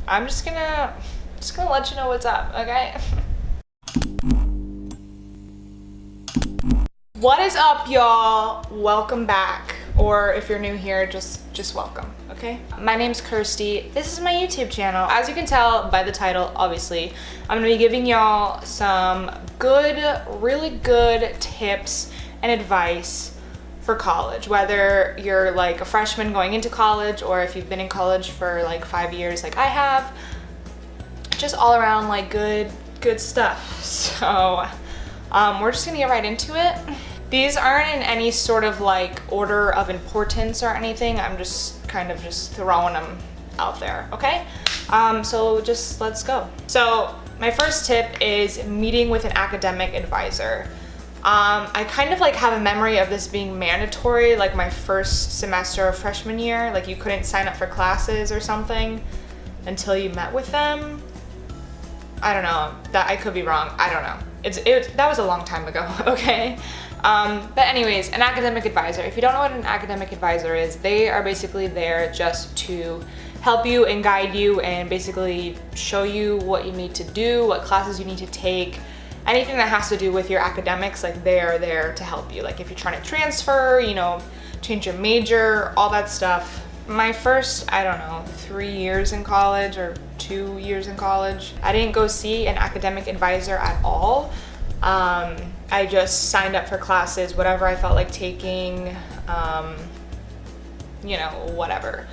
I'm just gonna let you know what's up, okay? What is up, y'all? Welcome back. Or if you're new here, just welcome, okay? My name's Kirsty. This is my YouTube channel. As you can tell by the title, obviously, I'm gonna be giving y'all some good, really good tips and advice for college, whether you're like a freshman going into college or if you've been in college for like 5 years like I have. Just all around like good stuff. So we're just gonna get right into it. These aren't in any sort of like order of importance or anything. I'm just kind of just throwing them out there, okay? So just let's go. So my first tip is meeting with an academic advisor. I kind of like have a memory of this being mandatory, like my first semester of freshman year. Like you couldn't sign up for classes or something until you met with them. I don't know, that I could be wrong. I don't know. That was a long time ago, okay? But anyways, an academic advisor. If you don't know what an academic advisor is, they are basically there just to help you and guide you and basically show you what you need to do, what classes you need to take, anything that has to do with your academics, like they are there to help you. Like if you're trying to transfer, you know, change your major, all that stuff. My first, I don't know, 3 years in college or 2 years in college, I didn't go see an academic advisor at all. I just signed up for classes, whatever I felt like taking, you know, whatever.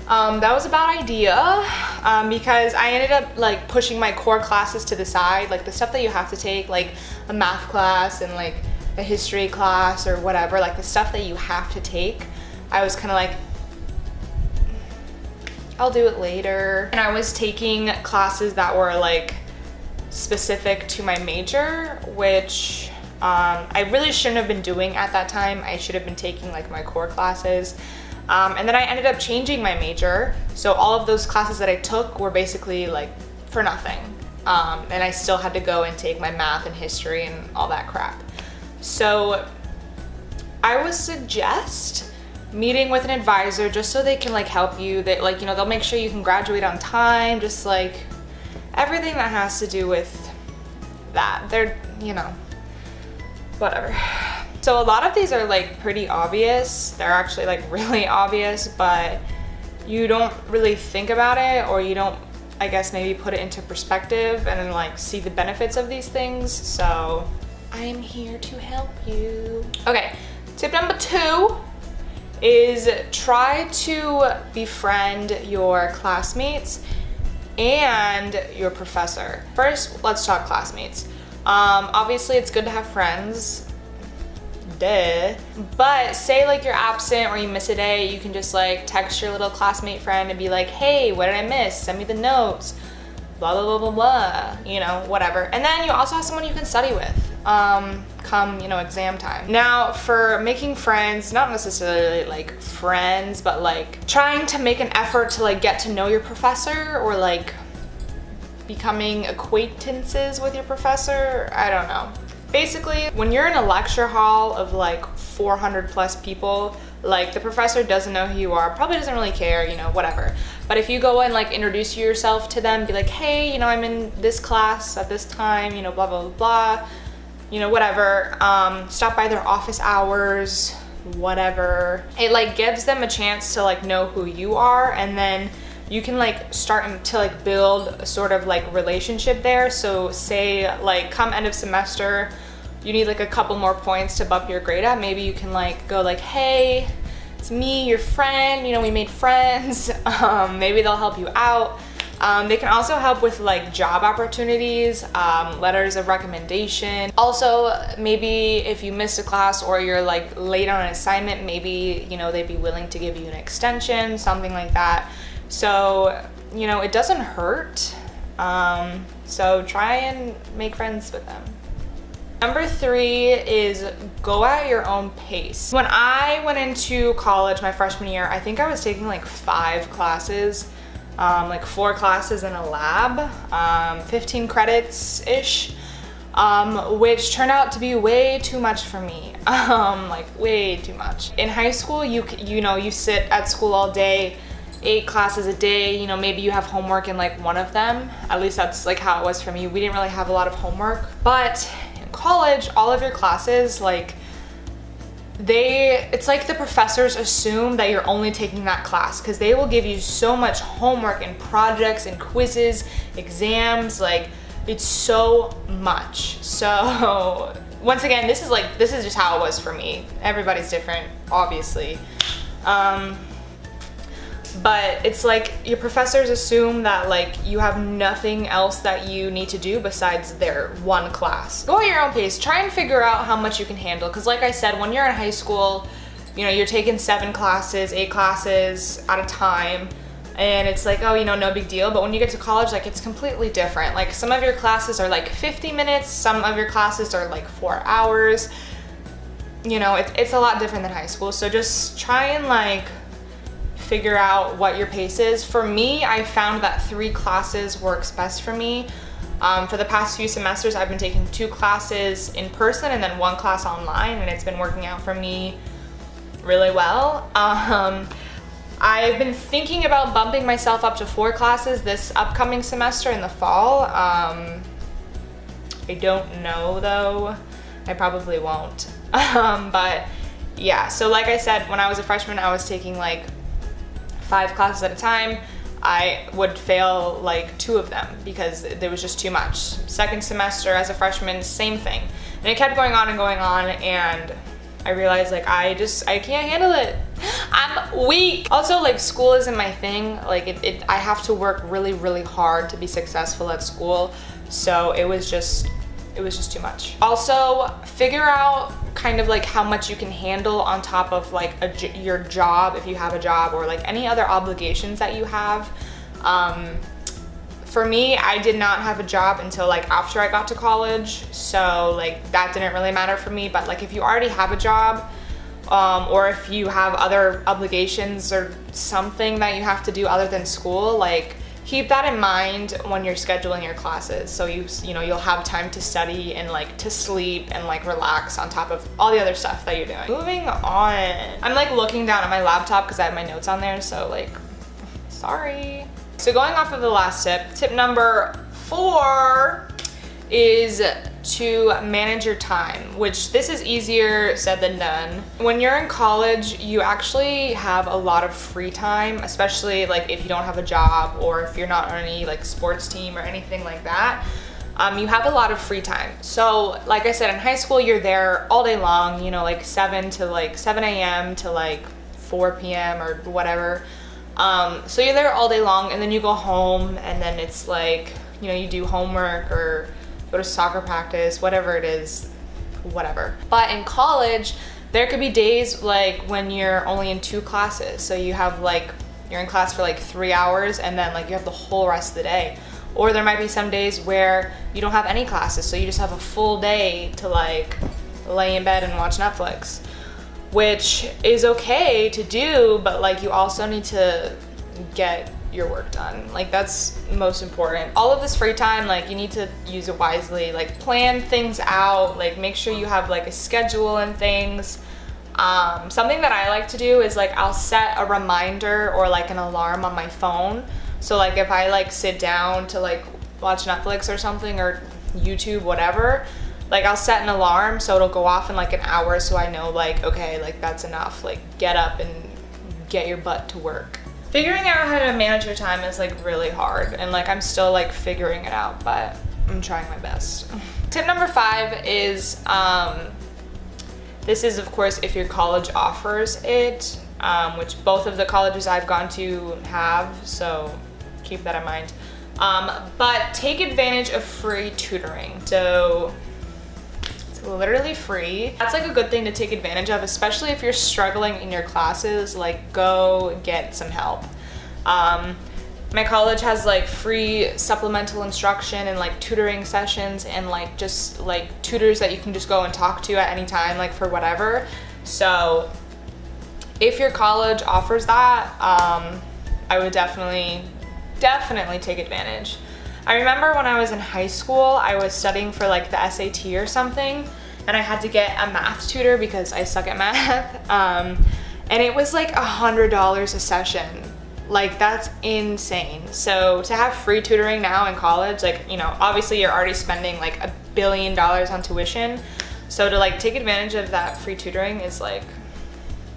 That was a bad idea because I ended up like pushing my core classes to the side, like the stuff that you have to take, like a math class and like a history class or whatever, like the stuff that you have to take. I was kind of like, I'll do it later. And I was taking classes that were like specific to my major, which I really shouldn't have been doing at that time. I should have been taking like my core classes. And then I ended up changing my major. So all of those classes that I took were basically like for nothing. And I still had to go and take my math and history and all that crap. So I would suggest meeting with an advisor just so they can like help you. That like, you know, they'll make sure you can graduate on time, just like everything that has to do with that. They're, you know, whatever. So a lot of these are like pretty obvious. They're actually like really obvious, but you don't really think about it, or you don't, I guess, maybe put it into perspective and then like see the benefits of these things. So I'm here to help you. Okay, tip number 2 is try to befriend your classmates and your professor. First, let's talk classmates. Obviously it's good to have friends, duh. But say like you're absent or you miss a day, you can just like text your little classmate friend and be like, hey, what did I miss? Send me the notes, blah, blah, blah, blah, blah, you know, whatever. And then you also have someone you can study with come, you know, exam time. Now for making friends, not necessarily like friends, but like trying to make an effort to like get to know your professor, or like becoming acquaintances with your professor. I don't know. Basically, when you're in a lecture hall of like 400 plus people, like the professor doesn't know who you are, probably doesn't really care, you know, whatever. But if you go and like introduce yourself to them, be like, hey, you know, I'm in this class at this time, you know, blah, blah, blah, blah, you know, whatever. Stop by their office hours, whatever. It like gives them a chance to like know who you are, and then you can like start to like build a sort of like relationship there. So say like come end of semester, you need like a couple more points to bump your grade up. Maybe you can like go like, hey, it's me, your friend, you know, we made friends. Maybe they'll help you out. They can also help with like job opportunities, letters of recommendation. Also, maybe if you missed a class or you're like late on an assignment, maybe, you know, they'd be willing to give you an extension, something like that. So, you know, it doesn't hurt. So try and make friends with them. Number 3 is go at your own pace. When I went into college my freshman year, I think I was taking like 5 classes, like 4 classes in a lab, 15 credits-ish, which turned out to be way too much for me, like way too much. In high school, you know, you sit at school all day 8 classes a day, you know, maybe you have homework in like one of them. At least that's like how it was for me. We didn't really have a lot of homework. But in college, all of your classes, like it's like the professors assume that you're only taking that class because they will give you so much homework and projects and quizzes, exams, like it's so much. So once again, this is just how it was for me. Everybody's different, obviously. But it's like your professors assume that like you have nothing else that you need to do besides their one class. Go at your own pace. Try and figure out how much you can handle. Because like I said, when you're in high school, you know, you're taking 7 classes, 8 classes at a time. And it's like, oh, you know, no big deal. But when you get to college, like it's completely different. Like some of your classes are like 50 minutes. Some of your classes are like 4 hours. You know, it's a lot different than high school. So just try and like figure out what your pace is. For me, I found that 3 classes works best for me. For the past few semesters, I've been taking 2 classes in person and then 1 class online, and it's been working out for me really well. I've been thinking about bumping myself up to 4 classes this upcoming semester in the fall. I don't know though. I probably won't. But yeah, so like I said, when I was a freshman, I was taking like 5 classes at a time. I would fail like 2 of them because there was just too much. Second semester as a freshman, same thing. And it kept going on, and I realized like I can't handle it. I'm weak. Also, like school isn't my thing. Like I have to work really, really hard to be successful at school. So it was just too much. Also, figure out kind of like how much you can handle on top of like your job, if you have a job, or like any other obligations that you have. For me, I did not have a job until like after I got to college, so like that didn't really matter for me. But like if you already have a job, or if you have other obligations or something that you have to do other than school, like keep that in mind when you're scheduling your classes, so you know you'll have time to study and like to sleep and like relax on top of all the other stuff that you're doing. Moving on. I'm like looking down at my laptop because I have my notes on there, so like sorry. So going off of the last tip number 4 is to manage your time, which this is easier said than done. When you're in college, you actually have a lot of free time, especially like if you don't have a job or if you're not on any like sports team or anything like that. You have a lot of free time. So like I said, in high school, you're there all day long, you know, like 7 a.m. to like 4 p.m. or whatever. So you're there all day long, and then you go home, and then it's like, you know, you do homework or go to soccer practice, whatever it is, whatever. But in college, there could be days like when you're only in 2 classes. So you have like, you're in class for like 3 hours, and then like you have the whole rest of the day. Or there might be some days where you don't have any classes, so you just have a full day to like lay in bed and watch Netflix, which is okay to do, but like you also need to get your work done. Like that's most important. All of this free time, like you need to use it wisely, like plan things out, like make sure you have like a schedule and things. Something that I like to do is like I'll set a reminder or like an alarm on my phone. So like if I like sit down to like watch Netflix or something or YouTube, whatever, like I'll set an alarm so it'll go off in like an hour, so I know like, okay, like that's enough, like get up and get your butt to work. Figuring out how to manage your time is like really hard, and like I'm still like figuring it out, but I'm trying my best. Tip number 5 is, this is of course if your college offers it, which both of the colleges I've gone to have, so keep that in mind. But take advantage of free tutoring. So it's literally free. That's like a good thing to take advantage of, especially if you're struggling in your classes. Like go get some help. My college has like free supplemental instruction and like tutoring sessions, and like just like tutors that you can just go and talk to at any time, like for whatever. So if your college offers that, I would definitely take advantage. I remember when I was in high school, I was studying for like the SAT or something, and I had to get a math tutor because I suck at math. And it was like $100 a session. Like, that's insane. So to have free tutoring now in college, like, you know, obviously you're already spending like $1 billion on tuition. So to like take advantage of that free tutoring is like,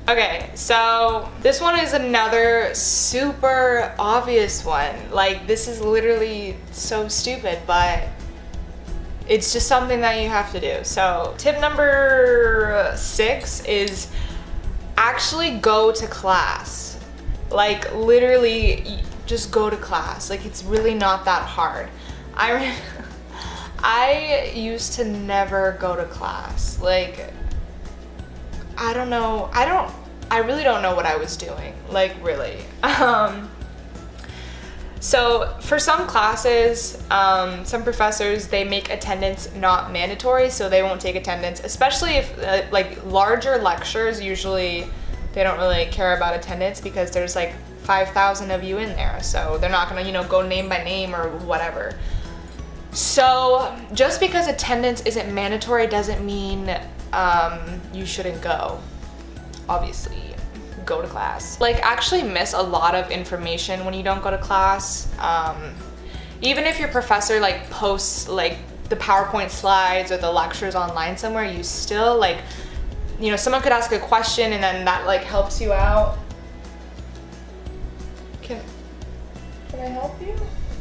okay, so this one is another super obvious one. Like, this is literally so stupid, but it's just something that you have to do. So tip number 6 is actually go to class. Like, literally just go to class. Like, it's really not that hard. I used to never go to class. Like, I don't know. I really don't know what I was doing. Like, really. So for some classes, some professors, they make attendance not mandatory, so they won't take attendance, especially if like larger lectures, usually they don't really care about attendance because there's like 5,000 of you in there, so they're not gonna, you know, go name by name or whatever. So just because attendance isn't mandatory doesn't mean you shouldn't go. Obviously, go to class. Like, actually miss a lot of information when you don't go to class. Even if your professor like posts like the PowerPoint slides or the lectures online somewhere, you still like, you know, someone could ask a question and then that like helps you out. Can I help you?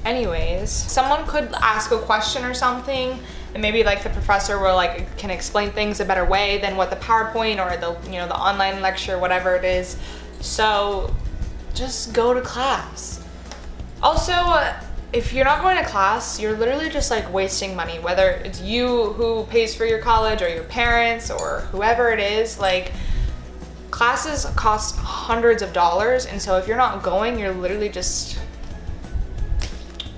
Anyways, someone could ask a question or something, and maybe like the professor will like can explain things a better way than what the PowerPoint or the, you know, the online lecture, whatever it is. So just go to class. Also, if you're not going to class, you're literally just like wasting money, whether it's you who pays for your college or your parents or whoever it is. Like, classes cost hundreds of dollars, and so if you're not going, you're literally just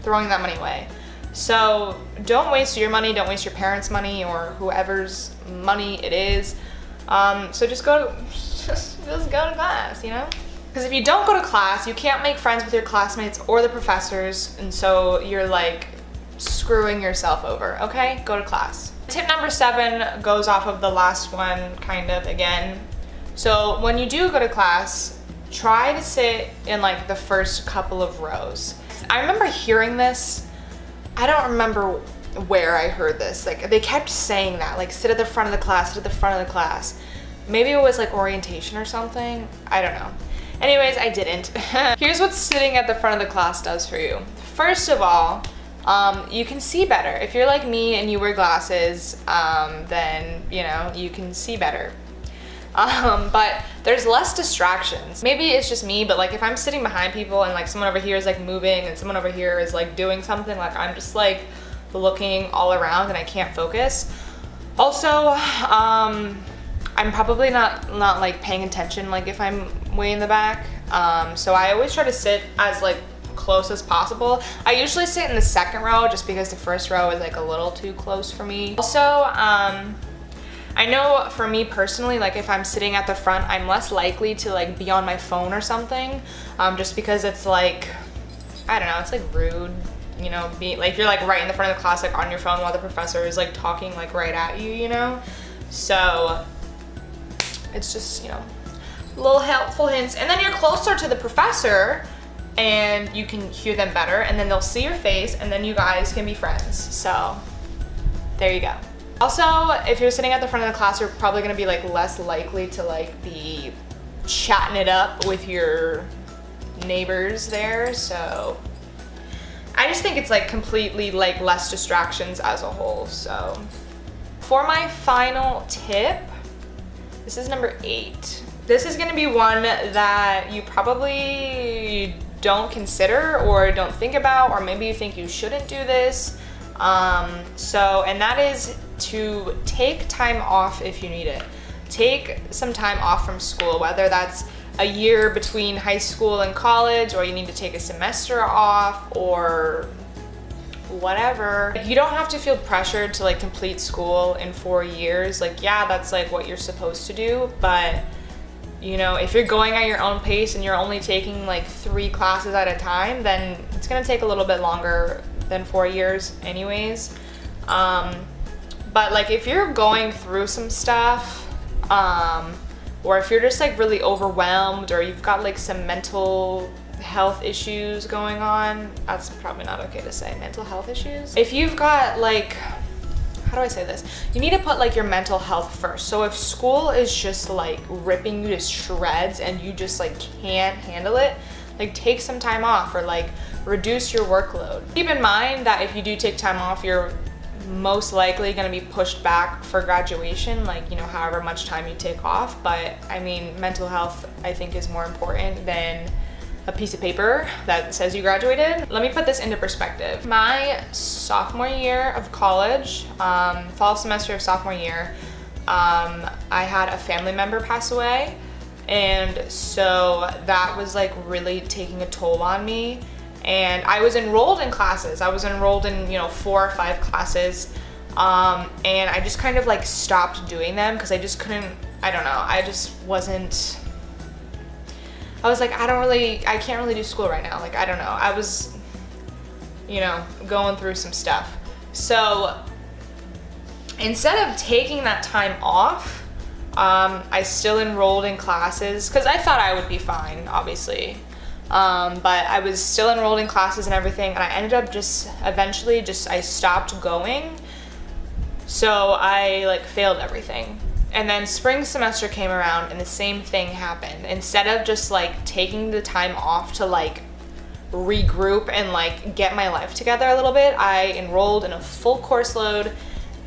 throwing that money away. So don't waste your money, don't waste your parents' money or whoever's money it is. So just go to class, you know? Because if you don't go to class, you can't make friends with your classmates or the professors, and so you're like screwing yourself over, okay? Go to class. Tip number 7 goes off of the last one, kind of, again. So when you do go to class, try to sit in like the first couple of rows. I remember hearing this. I don't remember where I heard this. Like, they kept saying that, like, sit at the front of the class, sit at the front of the class. Maybe it was like orientation or something. I don't know. Anyways, I didn't. Here's what sitting at the front of the class does for you. First of all, you can see better. If you're like me and you wear glasses, then, you know, you can see better. But there's less distractions. Maybe it's just me, but like if I'm sitting behind people and like someone over here is like moving and someone over here is like doing something, like I'm just like looking all around and I can't focus. Also, I'm probably not like paying attention like if I'm way in the back. So I always try to sit as like close as possible. I usually sit in the second row just because the first row is like a little too close for me. Also, I know for me personally, like if I'm sitting at the front, I'm less likely to like be on my phone or something, just because it's like, I don't know, it's like rude, you know, like you're like right in the front of the class, like on your phone while the professor is like talking like right at you, you know? So it's just, you know, little helpful hints. And then you're closer to the professor and you can hear them better, and then they'll see your face and then you guys can be friends. So there you go. Also, if you're sitting at the front of the class, you're probably gonna be like less likely to like be chatting it up with your neighbors there. So I just think it's like completely like less distractions as a whole. So for my final tip, this is number 8. This is gonna be one that you probably don't consider or don't think about, or maybe you think you shouldn't do this. And that is to take time off if you need it. Take some time off from school, whether that's a year between high school and college, or you need to take a semester off, or whatever. You don't have to feel pressured to like complete school in 4 years. Like, yeah, that's like what you're supposed to do, but you know, if you're going at your own pace and you're only taking like 3 classes at a time, then it's gonna take a little bit longer than 4 years anyways. But like if you're going through some stuff, or if you're just like really overwhelmed, or you've got like some mental health issues going on. That's probably not okay to say, mental health issues. If you've got like, how do I say this? You need to put like your mental health first. So if school is just like ripping you to shreds and you just like can't handle it, like take some time off or like reduce your workload. Keep in mind that if you do take time off, you're most likely going to be pushed back for graduation, like, you know, however much time you take off. But I mean, mental health I think is more important than a piece of paper that says you graduated. Let me put this into perspective. My sophomore year of college, fall semester of sophomore year, I had a family member pass away, and so that was like really taking a toll on me. And I was enrolled in classes. I was enrolled in, you know, 4 or 5 classes, and I just kind of like stopped doing them because I just couldn't, I don't know, I just wasn't, I was like, I can't really do school right now. Like, I don't know. I was, you know, going through some stuff. So instead of taking that time off, I still enrolled in classes because I thought I would be fine, obviously. But I was still enrolled in classes and everything, and I ended up just eventually I stopped going. So I like failed everything. And then spring semester came around and the same thing happened. Instead of just like taking the time off to like regroup and like get my life together a little bit, I enrolled in a full course load,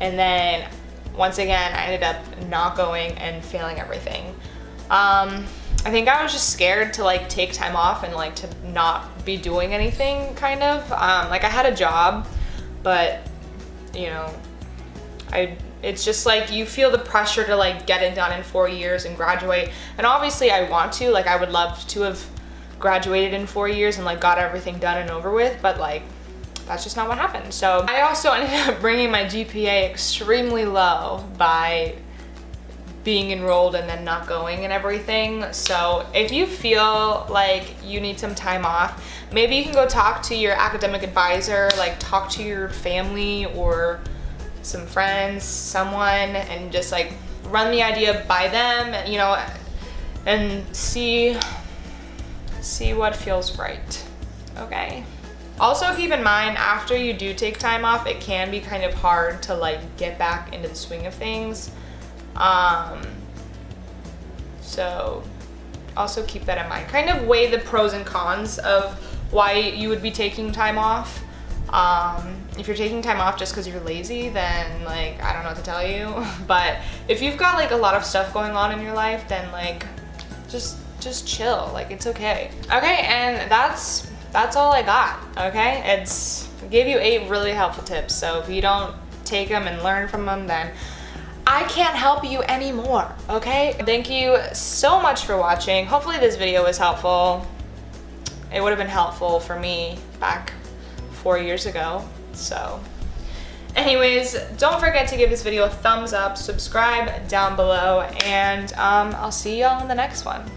and then once again I ended up not going and failing everything. I think I was just scared to like take time off and like to not be doing anything, kind of. Like I had a job, but you know, it's just like you feel the pressure to like get it done in 4 years and graduate. And obviously I want to, like I would love to have graduated in 4 years and like got everything done and over with, but like that's just not what happened. So I also ended up bringing my GPA extremely low by being enrolled and then not going and everything. So if you feel like you need some time off, maybe you can go talk to your academic advisor, like talk to your family or some friends, someone, and just like run the idea by them, you know, and see what feels right. Okay. Also keep in mind, after you do take time off, it can be kind of hard to like get back into the swing of things. So also keep that in mind. Kind of weigh the pros and cons of why you would be taking time off. If you're taking time off just because you're lazy, then like, I don't know what to tell you. But if you've got like a lot of stuff going on in your life, then like, just chill, like it's okay. Okay, and that's all I got, okay? I gave you 8 really helpful tips, so if you don't take them and learn from them, then I can't help you anymore, okay? Thank you so much for watching. Hopefully this video was helpful. It would have been helpful for me back 4 years ago, so. Anyways, don't forget to give this video a thumbs up, subscribe down below, and I'll see y'all in the next one.